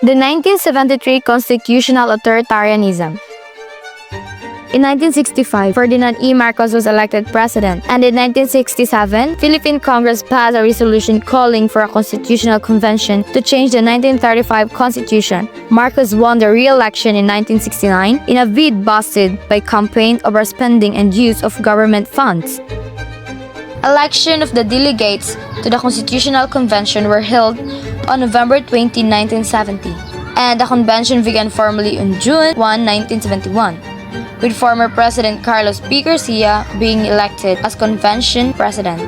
The 1973 Constitutional Authoritarianism. In 1965, Ferdinand E. Marcos was elected president, and in 1967, Philippine Congress passed a resolution calling for a constitutional convention to change the 1935 Constitution. Marcos won the re-election in 1969 in a bid busted by campaign overspending and use of government funds. Election of the delegates to the Constitutional Convention were held on November 20, 1970, and the convention began formally on June 1, 1971. With former President Carlos P. Garcia being elected as convention president.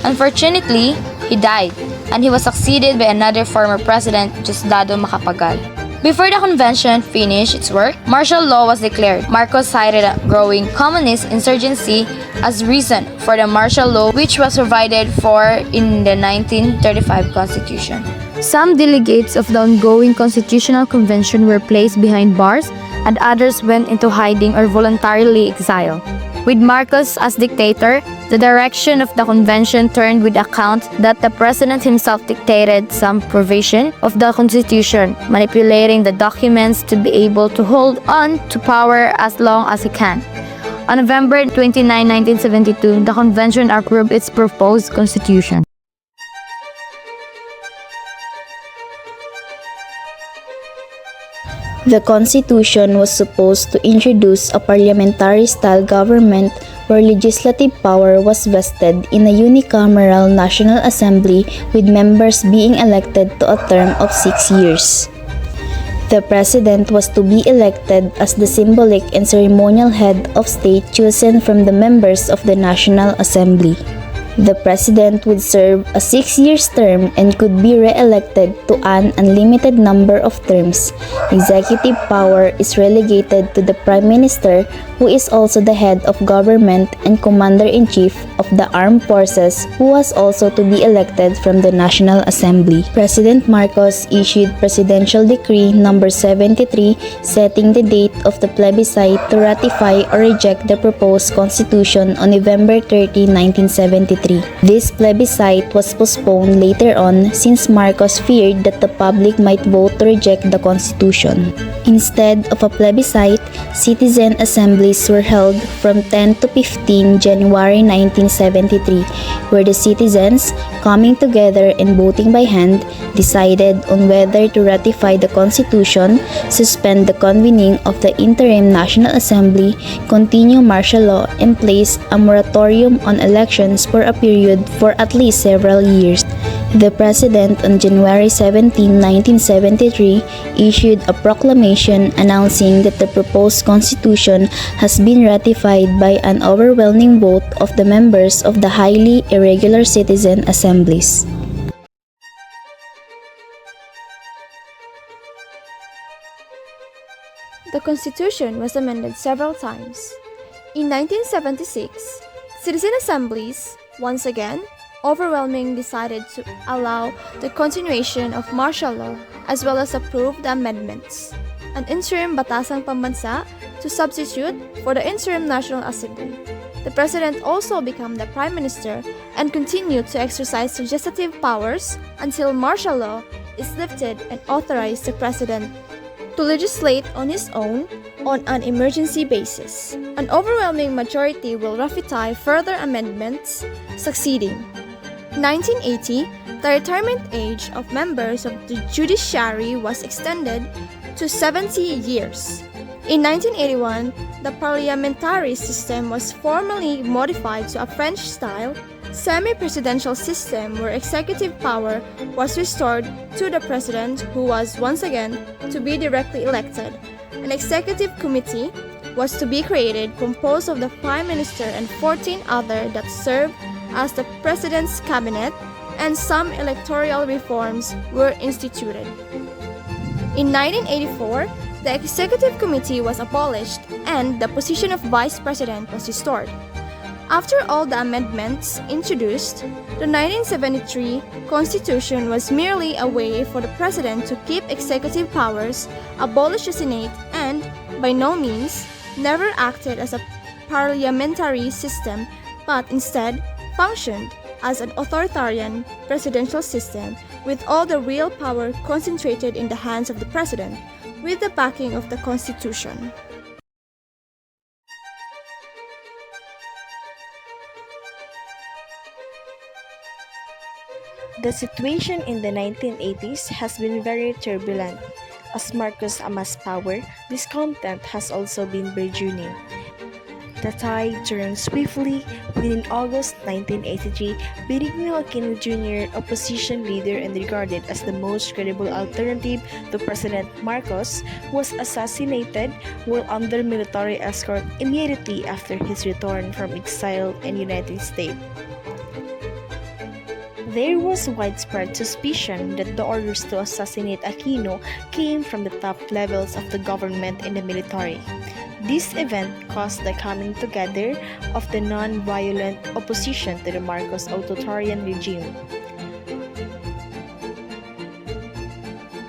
Unfortunately, he died, and he was succeeded by another former president, Diosdado Macapagal. Before the convention finished its work, martial law was declared. Marcos cited a growing communist insurgency as reason for the martial law, which was provided for in the 1935 Constitution. Some delegates of the ongoing Constitutional Convention were placed behind bars, and others went into hiding or voluntarily exiled. With Marcos as dictator, the direction of the convention turned with account that the president himself dictated some provision of the constitution, manipulating the documents to be able to hold on to power as long as he can. On November 29, 1972, the convention approved its proposed constitution. The Constitution was supposed to introduce a parliamentary-style government where legislative power was vested in a unicameral National Assembly with members being elected to a term of 6 years. The President was to be elected as the symbolic and ceremonial head of state chosen from the members of the National Assembly. The President would serve a 6-year term and could be re-elected to an unlimited number of terms. Executive power is relegated to the Prime Minister, who is also the head of government and Commander-in-Chief of the Armed Forces, who was also to be elected from the National Assembly. President Marcos issued Presidential Decree No. 73 setting the date of the plebiscite to ratify or reject the proposed Constitution on November 30, 1973. This plebiscite was postponed later on since Marcos feared that the public might vote to reject the Constitution. Instead of a plebiscite, citizen assemblies were held from 10 to 15 January 1973, where the citizens, coming together and voting by hand, decided on whether to ratify the Constitution, suspend the convening of the Interim National Assembly, continue martial law, and place a moratorium on elections for a period for at least several years. The President on January 17, 1973, issued a proclamation announcing that the proposed Constitution has been ratified by an overwhelming vote of the members of the highly irregular citizen assemblies. The Constitution was amended several times. In 1976, citizen assemblies, once again, overwhelmingly decided to allow the continuation of martial law as well as approve the amendments, an interim batasang pambansa to substitute for the interim National Assembly. The President also became the Prime Minister and continued to exercise legislative powers until martial law is lifted and authorized the President to legislate on his own on an emergency basis. An overwhelming majority will ratify further amendments succeeding. 1980, the retirement age of members of the judiciary was extended to 70 years. In 1981, the parliamentary system was formally modified to a French-style, semi-presidential system where executive power was restored to the president, who was once again to be directly elected. An executive committee was to be created composed of the Prime Minister and 14 others that served as the President's cabinet, and some electoral reforms were instituted. In 1984, the Executive Committee was abolished and the position of Vice President was restored. After all the amendments introduced, the 1973 Constitution was merely a way for the President to keep executive powers, abolish the Senate, and, by no means, never acted as a parliamentary system, but instead functioned as an authoritarian presidential system with all the real power concentrated in the hands of the president, with the backing of the Constitution. The situation in the 1980s has been very turbulent. As Marcos amassed power, discontent has also been burgeoning. The tide turned swiftly when in August 1983, Benigno Aquino Jr., opposition leader and regarded as the most credible alternative to President Marcos, was assassinated while under military escort immediately after his return from exile in United States. There was widespread suspicion that the orders to assassinate Aquino came from the top levels of the government and the military. This event caused the coming together of the non-violent opposition to the Marcos authoritarian regime.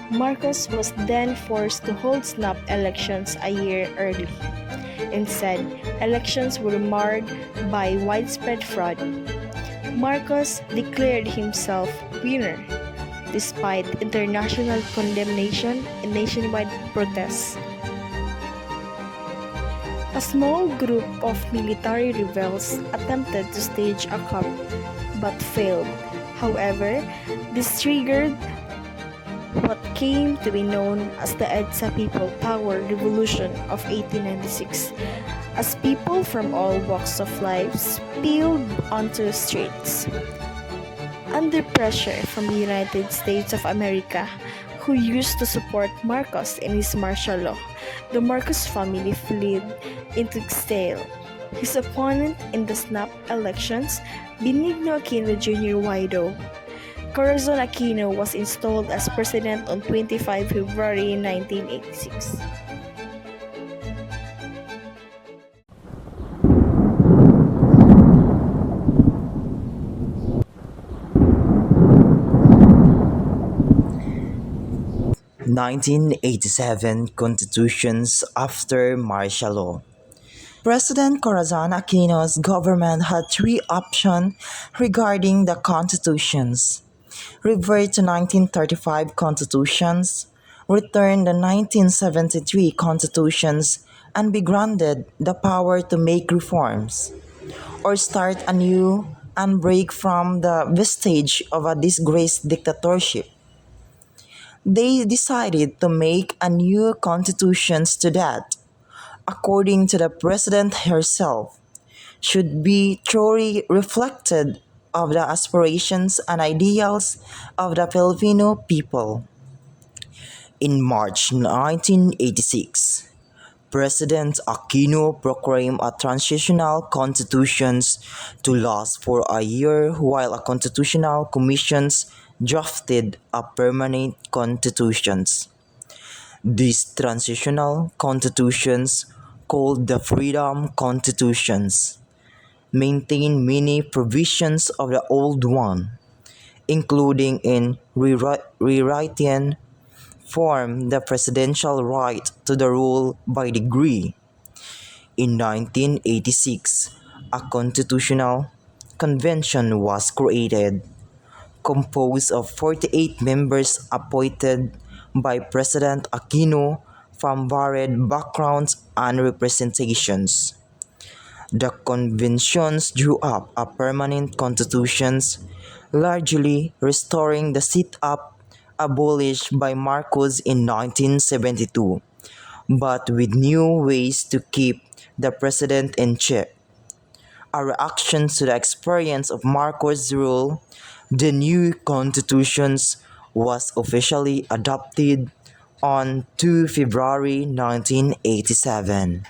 Marcos was then forced to hold snap elections a year early. Instead, elections were marred by widespread fraud. Marcos declared himself winner, despite international condemnation and nationwide protests. A small group of military rebels attempted to stage a coup, but failed. However, this triggered what came to be known as the EDSA People Power Revolution of 1896, as people from all walks of life spilled onto the streets. Under pressure from the United States of America, who used to support Marcos in his martial law, the Marcos family fled into exile. His opponent in the snap elections, Benigno Aquino Jr. Wido, Corazon Aquino, was installed as president on 25 February 1986. Nineteen 87 Constitutions after martial law. President Corazon Aquino's government had three options regarding the constitutions: revert to 1935 constitutions, return the 1973 constitutions, and be granted the power to make reforms, or start anew and break from the vestige of a disgraced dictatorship. They decided to make a new constitution to that, according to the president herself, should be truly reflected of the aspirations and ideals of the Filipino people. In March 1986, President Aquino proclaimed a transitional constitution to last for a year while a constitutional commission drafted a permanent constitution. These transitional constitutions, called the Freedom Constitutions, maintain many provisions of the old one, including in rewriting form the presidential right to the rule by degree. In 1986, a constitutional convention was created, composed of 48 members appointed by President Aquino from varied backgrounds and representations. The conventions drew up a permanent constitution, largely restoring the sit-up abolished by Marcos in 1972, but with new ways to keep the president in check. A reaction to the experience of Marcos' rule, the new constitution was officially adopted on 2 February 1987.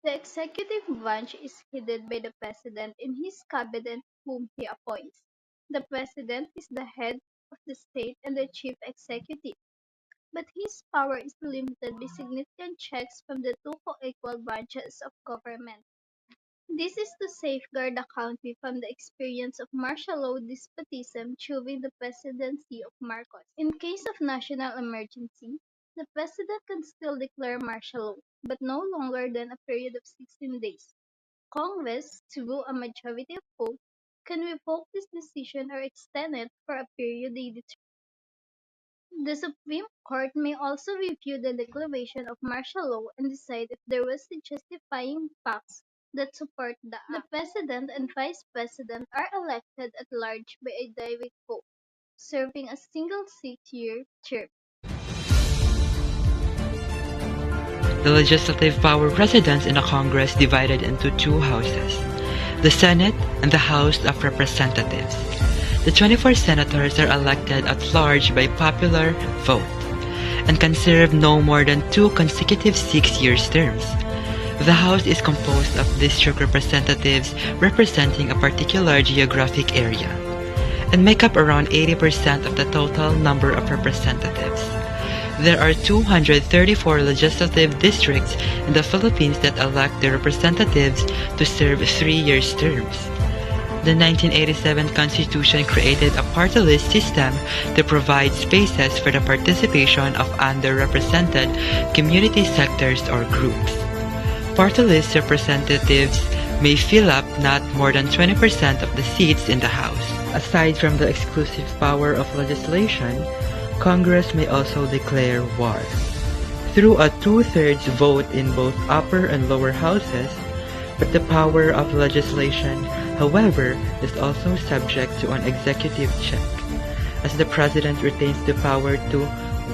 The executive branch is headed by the president and his cabinet whom he appoints. The president is the head of the state and the chief executive, but his power is limited by significant checks from the two co-equal branches of government. This is to safeguard the country from the experience of martial law despotism during the presidency of Marcos. In case of national emergency, The President can still declare martial law, but no longer than a period of 16 days. Congress, through a majority of votes, can revoke this decision or extend it for a period they determine. The Supreme Court may also review the declaration of martial law and decide if there was the justifying facts that support the act. The President and Vice President are elected at large by a direct vote, serving a single 6-year term. The legislative power resides in a Congress divided into two houses, the Senate and the House of Representatives. The 24 senators are elected at large by popular vote and can serve no more than two consecutive 6-year terms. The House is composed of district representatives representing a particular geographic area and make up around 80% of the total number of representatives. There are 234 legislative districts in the Philippines that elect their representatives to serve 3-year terms. The 1987 Constitution created a party-list system to provide spaces for the participation of underrepresented community sectors or groups. Party-list representatives may fill up not more than 20% of the seats in the House. Aside from the exclusive power of legislation, Congress may also declare war. Through a two-thirds vote in both upper and lower houses, but the power of legislation, however, is also subject to an executive check, as the President retains the power to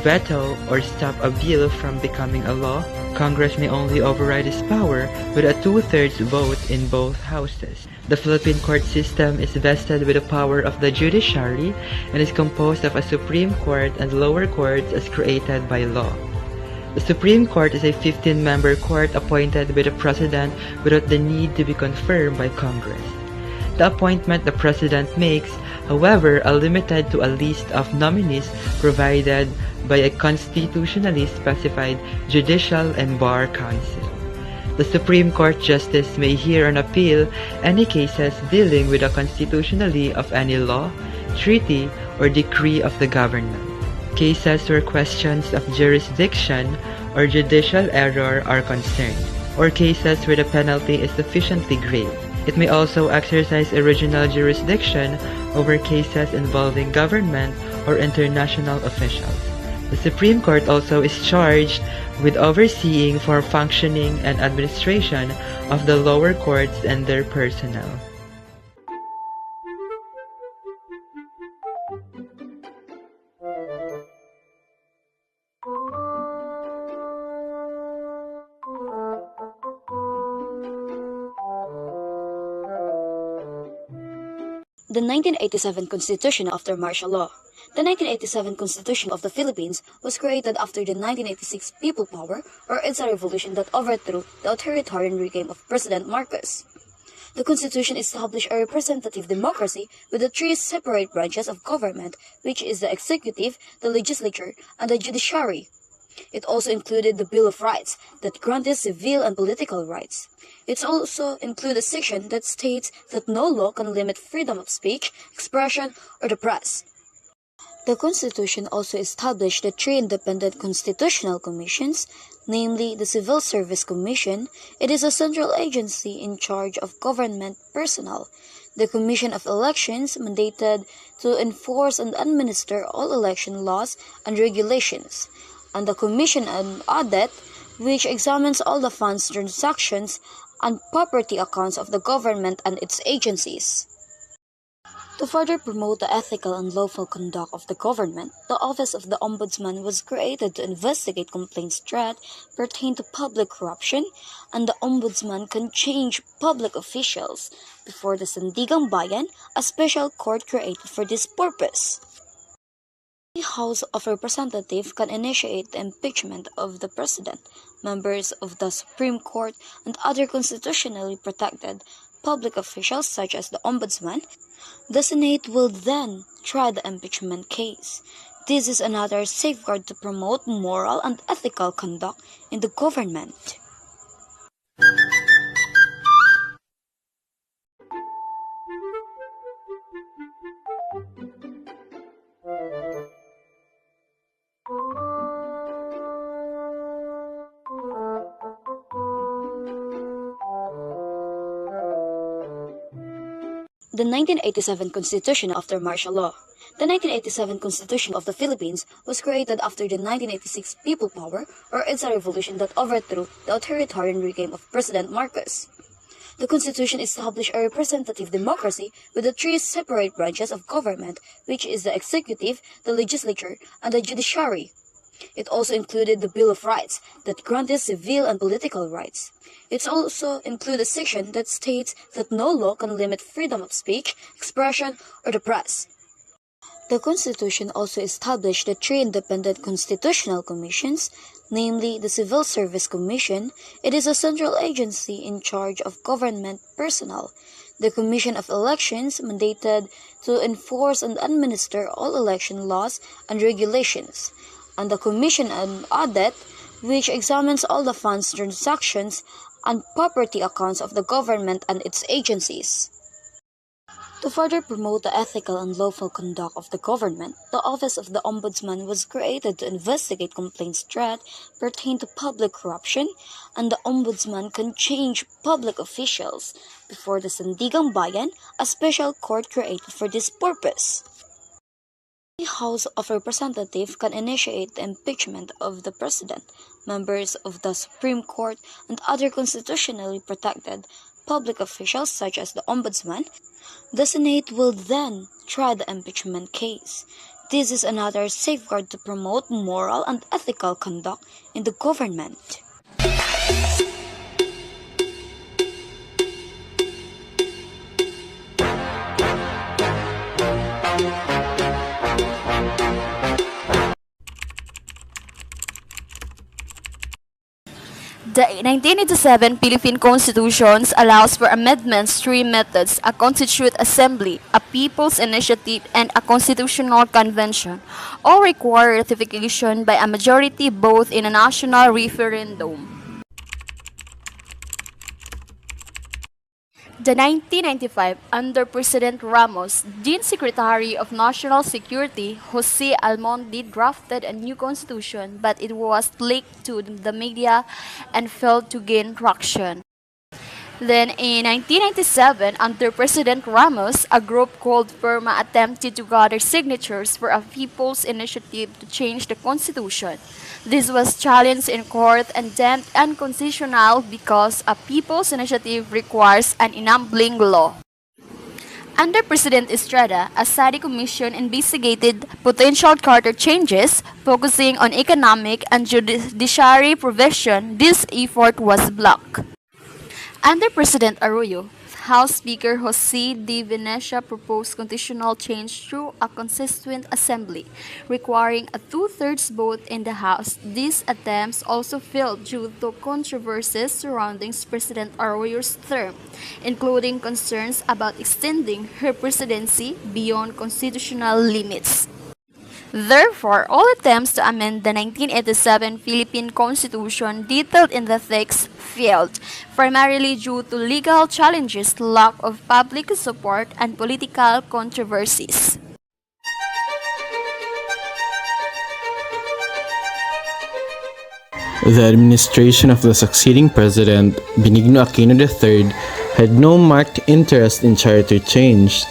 veto or stop a bill from becoming a law. Congress may only override his power with a two-thirds vote in both houses. The Philippine court system is vested with the power of the judiciary and is composed of a Supreme Court and lower courts as created by law. The Supreme Court is a 15-member court appointed by the President without the need to be confirmed by Congress. The appointment the President makes, however, are limited to a list of nominees provided by a constitutionally specified judicial and bar council. The Supreme Court Justice may hear and appeal any cases dealing with the constitutionality of any law, treaty, or decree of the government. Cases where questions of jurisdiction or judicial error are concerned, or cases where the penalty is sufficiently grave. It may also exercise original jurisdiction over cases involving government or international officials. The Supreme Court also is charged with overseeing for functioning and administration of the lower courts and their personnel. The 1987 Constitution after martial law. The 1987 Constitution of the Philippines was created after the 1986 People Power, or EDSA revolution that overthrew the authoritarian regime of President Marcos. The Constitution established a representative democracy with the three separate branches of government, which is the executive, the legislature, and the judiciary. It also included the Bill of Rights that granted civil and political rights. It also included a section that states that no law can limit freedom of speech, expression, or the press. The Constitution also established the three independent constitutional commissions, namely the Civil Service Commission. It is a central agency in charge of government personnel. The Commission of Elections, mandated to enforce and administer all election laws and regulations, and the Commission on Audit, which examines all the funds transactions and property accounts of the government and its agencies. To further promote the ethical and lawful conduct of the government, the Office of the Ombudsman was created to investigate complaints that pertain to public corruption, and the Ombudsman can change public officials before the Sandigang Bayan, a special court created for this purpose. The House of Representatives can initiate the impeachment of the President, members of the Supreme Court, and other constitutionally protected public officials such as the Ombudsman. The Senate will then try the impeachment case. This is another safeguard to promote moral and ethical conduct in the government. the 1987 Constitution after martial law. The 1987 Constitution of the Philippines was created after the 1986 People Power or EDSA revolution that overthrew the authoritarian regime of President Marcos. The Constitution established a representative democracy with the three separate branches of government, which is the executive, the legislature, and the judiciary. It also included the Bill of Rights that granted civil and political rights. It also included a section that states that no law can limit freedom of speech, expression, or the press. The Constitution also established the three independent constitutional commissions, namely the Civil Service Commission. It is a central agency in charge of government personnel. The Commission of Elections, mandated to enforce and administer all election laws and regulations, and the Commission on Audit, which examines all the funds transactions and property accounts of the government and its agencies. To further promote the ethical and lawful conduct of the government, the Office of the Ombudsman was created to investigate complaints that pertain to public corruption, and the Ombudsman can change public officials before the Sandigang Bayan, a special court created for this purpose. The House of Representatives can initiate the impeachment of the President, members of the Supreme Court, and other constitutionally protected public officials such as the Ombudsman. The Senate will then try the impeachment case. This is another safeguard to promote moral and ethical conduct in the government. The 1987 Philippine Constitution allows for amendments three methods: a Constituent Assembly, a People's Initiative, and a Constitutional Convention. All require ratification by a majority vote in a national referendum. The 1995, under President Ramos, then Secretary of National Security, Jose Almondi drafted a new constitution, but it was leaked to the media and failed to gain traction. Then in 1997, under President Ramos, a group called Firma attempted to gather signatures for a people's initiative to change the constitution. This was challenged in court and deemed unconstitutional because a people's initiative requires an enabling law. Under President Estrada, a study commission investigated potential charter changes, focusing on economic and judiciary provision. This effort was blocked. Under President Arroyo, House Speaker Jose de Venecia proposed constitutional change through a Constituent Assembly, requiring a two-thirds vote in the House. These attempts also failed due to controversies surrounding President Arroyo's term, including concerns about extending her presidency beyond constitutional limits. Therefore, all attempts to amend the 1987 Philippine Constitution detailed in the text failed, primarily due to legal challenges, lack of public support, and political controversies. The administration of the succeeding president, Benigno Aquino III, had no marked interest in charter change,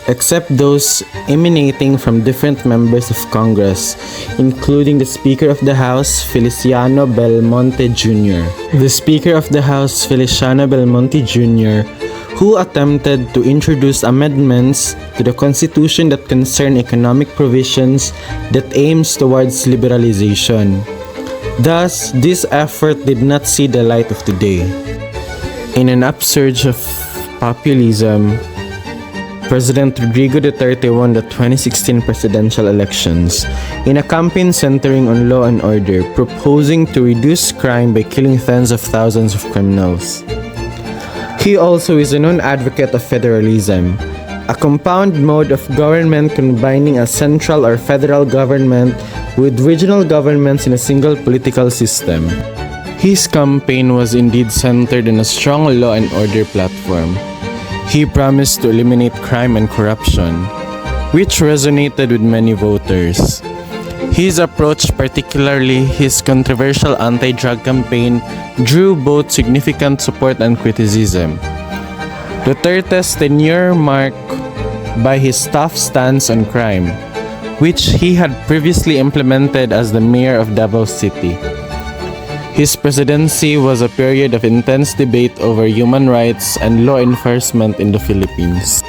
except those emanating from different members of Congress, including the Speaker of the House, Feliciano Belmonte Jr. The Speaker of the House, Feliciano Belmonte Jr., who attempted to introduce amendments to the Constitution that concern economic provisions that aims towards liberalization. Thus, this effort did not see the light of the day. In an upsurge of populism, President Rodrigo Duterte won the 2016 presidential elections in a campaign centering on law and order, proposing to reduce crime by killing tens of thousands of criminals. He also is a known advocate of federalism, a compound mode of government combining a central or federal government with regional governments in a single political system. His campaign was indeed centered on a strong law and order platform. He promised to eliminate crime and corruption, which resonated with many voters. His approach, particularly his controversial anti-drug campaign, drew both significant support and criticism. Duterte's tenure marked by his tough stance on crime, which he had previously implemented as the mayor of Davao City. His presidency was a period of intense debate over human rights and law enforcement in the Philippines.